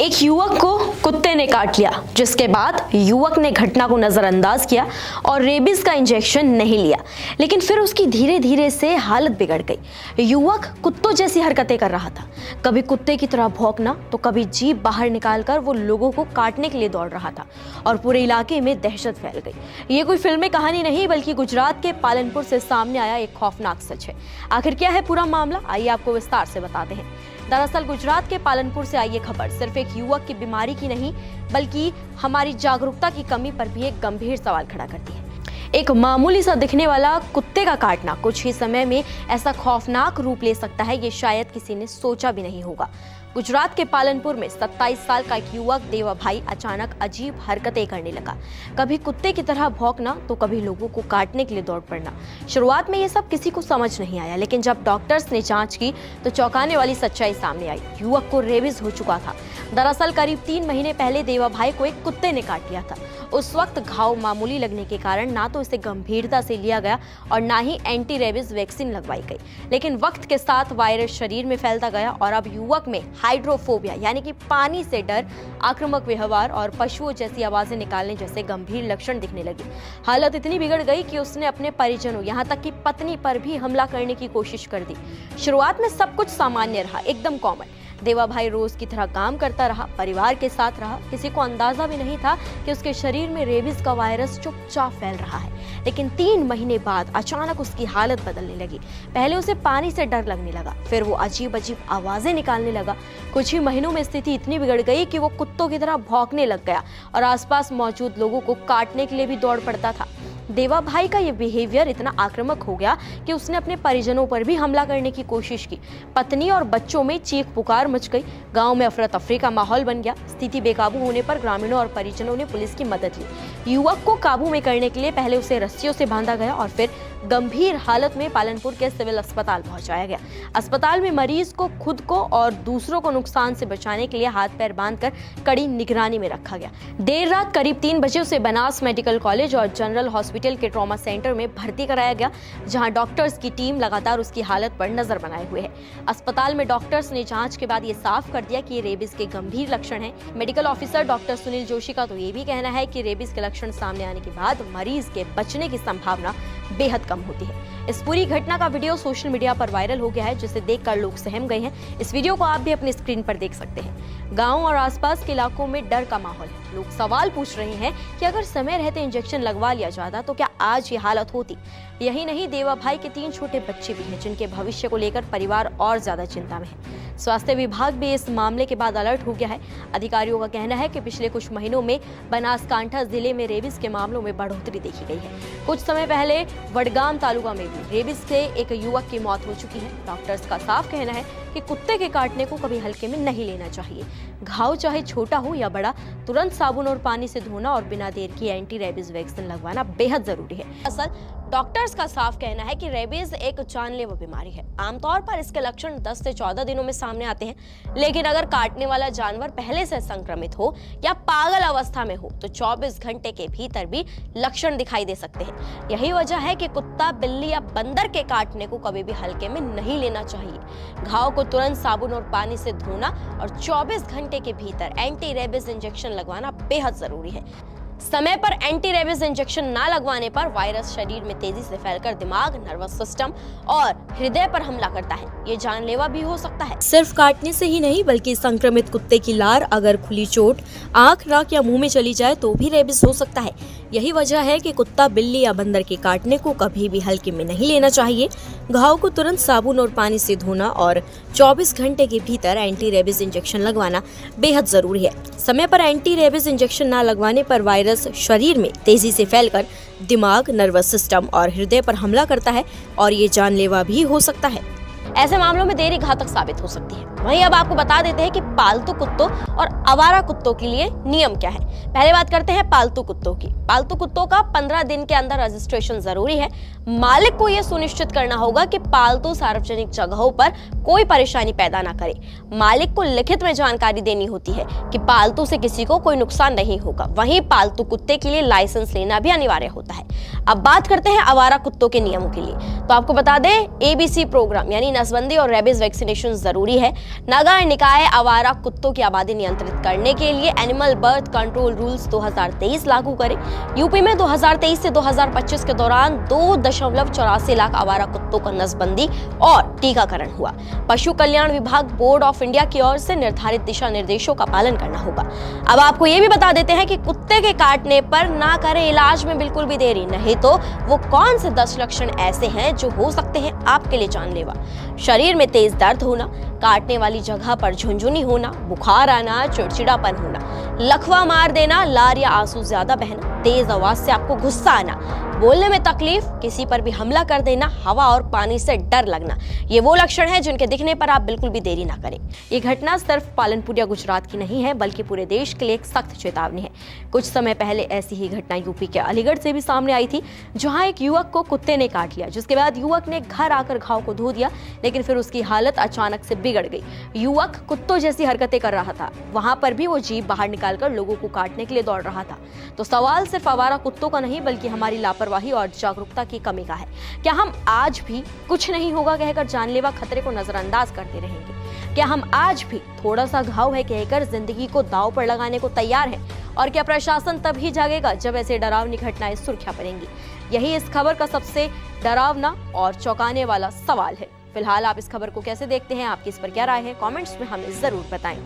एक युवक को कुत्ते ने काट लिया, जिसके बाद युवक ने घटना को नजरअंदाज किया और रेबीज का इंजेक्शन नहीं लिया। लेकिन फिर उसकी धीरे धीरे से हालत बिगड़ गई। युवक कुत्तों जैसी हरकतें कर रहा था, कभी कुत्ते की तरह भौंकना तो कभी जीभ बाहर निकालकर वो लोगों को काटने के लिए दौड़ रहा था और पूरे इलाके में दहशत फैल गई। ये कोई फिल्मी कहानी नहीं, बल्कि गुजरात के पालनपुर से सामने आया एक खौफनाक सच है। आखिर क्या है पूरा मामला, आइए आपको विस्तार से बताते हैं। दरअसल गुजरात के पालनपुर से आई ये खबर सिर्फ एक युवक की बीमारी की नहीं, बल्कि हमारी जागरूकता की कमी पर भी एक गंभीर सवाल खड़ा करती है। एक मामूली सा दिखने वाला कुत्ते का काटना कुछ ही समय में ऐसा खौफनाक रूप ले सकता है, ये शायद किसी ने सोचा भी नहीं होगा। गुजरात के पालनपुर में 27 साल का एक युवक देवा भाई अचानक अजीब हरकतें करने लगा। कभी कुत्ते की तरह भौंकना तो कभी लोगों को काटने के लिए दौड़ पड़ना। शुरुआत में ये सब किसी को समझ नहीं आया, लेकिन जब डॉक्टर्स ने जांच की तो चौंकाने वाली सच्चाई सामने आई। युवक को रेबीज हो चुका था। दरअसल करीब 3 महीने पहले देवा भाई को एक कुत्ते ने काट लिया था। उस वक्त घाव मामूली लगने के कारण ना तो इसे गंभीरता से लिया गया और ना ही एंटी रेबीज वैक्सीन लगवाई गई। लेकिन वक्त के साथ वायरस शरीर में फैलता गया और अब युवक में हाइड्रोफोबिया यानी कि पानी से डर, आक्रामक व्यवहार और पशुओं जैसी आवाजें निकालने जैसे गंभीर लक्षण दिखने लगे। हालत इतनी बिगड़ गई कि उसने अपने परिजनों, यहाँ तक कि पत्नी पर भी हमला करने की कोशिश कर दी। शुरुआत में सब कुछ सामान्य रहा, एकदम कॉमन। देवा भाई रोज की तरह काम करता रहा, परिवार के साथ रहा। किसी को अंदाजा भी नहीं था कि उसके शरीर में रेबीज का वायरस चुपचाप फैल रहा है। लेकिन 3 महीने बाद अचानक उसकी हालत बदलने लगी। पहले उसे पानी से डर लगने लगा, फिर वो अजीब अजीब आवाजें निकालने लगा। कुछ ही महीनों में स्थिति इतनी बिगड़ गई कि वो कुत्तों की तरह भौंकने लग गया और आसपास मौजूद लोगों को काटने के लिए भी दौड़ पड़ता था। देवा भाई का ये बिहेवियर इतना आक्रामक हो गया कि उसने अपने परिजनों पर भी हमला करने की कोशिश की। पत्नी और बच्चों में चीख पुकार मच गई। गांव में अफरा तफरी का माहौल बन गया। स्थिति बेकाबू होने पर ग्रामीणों और परिजनों ने पुलिस की मदद ली। युवक को काबू में करने के लिए पहले उसे रस्सियों से बांधा गया और फिर गंभीर हालत में पालनपुर के सिविल अस्पताल पहुंचाया गया। अस्पताल में मरीज को खुद को और दूसरों को नुकसान से बचाने के लिए हाथ पैर बांधकर कड़ी निगरानी में रखा गया। देर रात करीब 3 बजे उसे बनास मेडिकल कॉलेज और जनरल हॉस्पिटल के ट्रॉमा सेंटर में भर्ती कराया गया, जहां डॉक्टर्स की टीम लगातार उसकी हालत पर नजर बनाए हुए है। अस्पताल में डॉक्टर्स ने जांच के बाद ये साफ कर दिया कि ये रेबीज के गंभीर लक्षण हैं। Medical officer doctor Sunil Joshi का तो ये भी कहना है कि रेबीज के लक्षण सामने आने के बाद मरीज के बचने की संभावना बेहद कम होती है। इस पूरी घटना का वीडियो सोशल मीडिया पर वायरल हो गया है, जिसे देखकर लोग सहम गए हैं। इस वीडियो को आप भी अपनी स्क्रीन पर देख सकते हैं। गांव और आसपास के इलाकों में डर का माहौल है। लोग सवाल पूछ रहे हैं कि अगर समय रहते इंजेक्शन लगवा लिया जाता तो क्या आज ये हालत होती। यही नहीं, देवा भाई के 3 छोटे बच्चे भी हैं, जिनके भविष्य को लेकर परिवार और ज्यादा चिंता में है। स्वास्थ्य विभाग भी इस मामले के बाद अलर्ट हो गया है। अधिकारियों का कहना है कि पिछले कुछ महीनों में बनासकांठा जिले में रेबीज के मामलों में बढ़ोतरी देखी गई है। कुछ समय पहले वडगाम तालुका में भी रेबीज से एक युवक की मौत हो चुकी है। डॉक्टर्स का साफ कहना है कि कुत्ते के काटने को कभी हल्के में नहीं लेना चाहिए। घाव चाहे छोटा हो या बड़ा, तुरंत साबुन और पानी से धोना और बिना देर की एंटी रेबीज वैक्सीन लगवाना बेहद जरूरी है। असल डॉक्टर्स का साफ कहना है कि रेबीज एक जानलेवा बीमारी है। आमतौर पर इसके लक्षण 10 से 14 दिनों में सामने आते हैं, लेकिन अगर काटने वाला जानवर पहले से संक्रमित हो या पागल अवस्था में हो तो 24 घंटे के भीतर भी लक्षण दिखाई दे सकते हैं। यही वजह है कि कुत्ता, बिल्ली या बंदर के काटने को कभी भी हल्के में नहीं लेना चाहिए। घाव को तुरंत साबुन और पानी से धोना और 24 घंटे के भीतर एंटी रेबीज इंजेक्शन लगवाना बेहद जरूरी है। समय पर एंटी रेबीज इंजेक्शन ना लगवाने पर वायरस शरीर में तेजी से फैलकर दिमाग, नर्वस सिस्टम और हृदय पर हमला करता है। ये जानलेवा भी हो सकता है। सिर्फ काटने से ही नहीं, बल्कि संक्रमित कुत्ते की लार अगर खुली चोट, आंख, नाक या मुंह में चली जाए तो भी रेबीज हो सकता है। यही वजह है कि कुत्ता, बिल्ली या बंदर के काटने को कभी भी हल्के में नहीं लेना चाहिए। घाव को तुरंत साबुन और पानी से धोना और 24 घंटे के भीतर एंटी रेबीज इंजेक्शन लगवाना बेहद जरूरी है। समय पर एंटी रेबीज इंजेक्शन न लगवाने पर वायरस शरीर में तेजी से फैलकर दिमाग, नर्वस सिस्टम और हृदय पर हमला करता है और ये जानलेवा भी हो सकता है। ऐसे मामलों में देरी घातक साबित हो सकती है। वहीं अब आपको बता देते हैं कि पालतू कुत्तों और आवारा कुत्तों के लिए नियम क्या है। पहले बात करते हैं पालतू कुत्तों की। पालतू कुत्तों का 15 दिन के अंदर रजिस्ट्रेशन जरूरी है। मालिक को यह सुनिश्चित करना होगा कि पालतू सार्वजनिक जगहों पर कोई परेशानी पैदा ना करे। मालिक को लिखित में जानकारी देनी होती है कि पालतू से किसी को कोई नुकसान नहीं होगा। वहीं पालतू कुत्ते के लिए लाइसेंस लेना भी अनिवार्य होता है। अब बात करते हैं आवारा कुत्तों के नियमों के लिए। तो आपको बता दें, ABC प्रोग्राम यानी नसबंदी और रेबीज वैक्सीनेशन जरूरी है। नगर निकाय आवारा कुत्तों की आबादी नियंत्रित करने के लिए एनिमल बर्थ कंट्रोल रूल्स 2023 लागू करें। यूपी में 2023 से 2025 के दौरान 2.84 लाख आवारा कुत्तों का नसबंदी और टीकाकरण हुआ। पशु कल्याण विभाग बोर्ड ऑफ इंडिया की ओर से निर्धारित दिशा निर्देशों का पालन करना होगा। अब आपको ये भी बता देते हैं कि कुत्ते के काटने पर ना करें इलाज में बिल्कुल भी देरी, नहीं तो वो कौन से 10 लक्षण ऐसे हैं जो हो सकते हैं आपके लिए जानलेवा। शरीर में तेज दर्द होना, काटने वाली जगह पर झुनझुनी होना, बुखार आना, चिड़चिड़ापन होना, लकवा मार देना, लार या आंसू ज्यादा बहना, तेज आवाज से आपको गुस्सा आना, बोलने में तकलीफ, किसी पर भी हमला कर देना, हवा और पानी से डर लगना, ये वो लक्षण हैं जिनके दिखने पर आप बिल्कुल भी देरी ना करें। ये घटना सिर्फ पालनपुर या गुजरात की नहीं है, बल्कि पूरे देश के लिए एक सख्त चेतावनी है। कुछ समय पहले ऐसी ही घटना यूपी के अलीगढ़ से भी सामने आई थी, जहां एक युवक को कुत्ते ने काट लिया, जिसके बाद युवक ने घर आकर घाव को धो दिया, लेकिन फिर उसकी हालत अचानक से बिगड़ गई। युवक कुत्तों जैसी हरकतें कर रहा था, वहां पर भी वो जीभ बाहर निकालकर लोगों को काटने के लिए दौड़ रहा था। तो सवाल सिर्फ आवारा कुत्तों का नहीं, बल्कि हमारी लापरवाही और जागरूकता की कमी का है। क्या हम आज भी कुछ नहीं होगा कहकर जानलेवा खतरे को नजरअंदाज करते रहेंगे? क्या हम आज भी थोड़ा सा घाव है कहकर जिंदगी को दांव पर लगाने को तैयार हैं? और क्या प्रशासन तभी जागेगा जब ऐसे डरावनी घटनाएं सुर्खियां पड़ेंगी? यही इस खबर का सबसे डरावना और चौंकाने वाला सवाल है। फिलहाल आप इस खबर को कैसे देखते हैं? आपकी इस पर क्या राय है? कमेंट्स में हमें जरूर बताएं।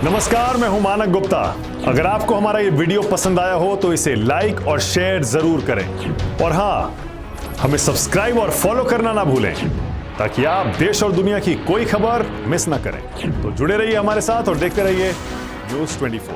नमस्कार, मैं हूं मानक गुप्ता। अगर आपको हमारा ये वीडियो पसंद आया हो तो इसे लाइक और शेयर जरूर करें, और हां, हमें सब्सक्राइब और फॉलो करना ना भूलें, ताकि आप देश और दुनिया की कोई खबर मिस ना करें। तो जुड़े रहिए हमारे साथ और देखते रहिए News 24।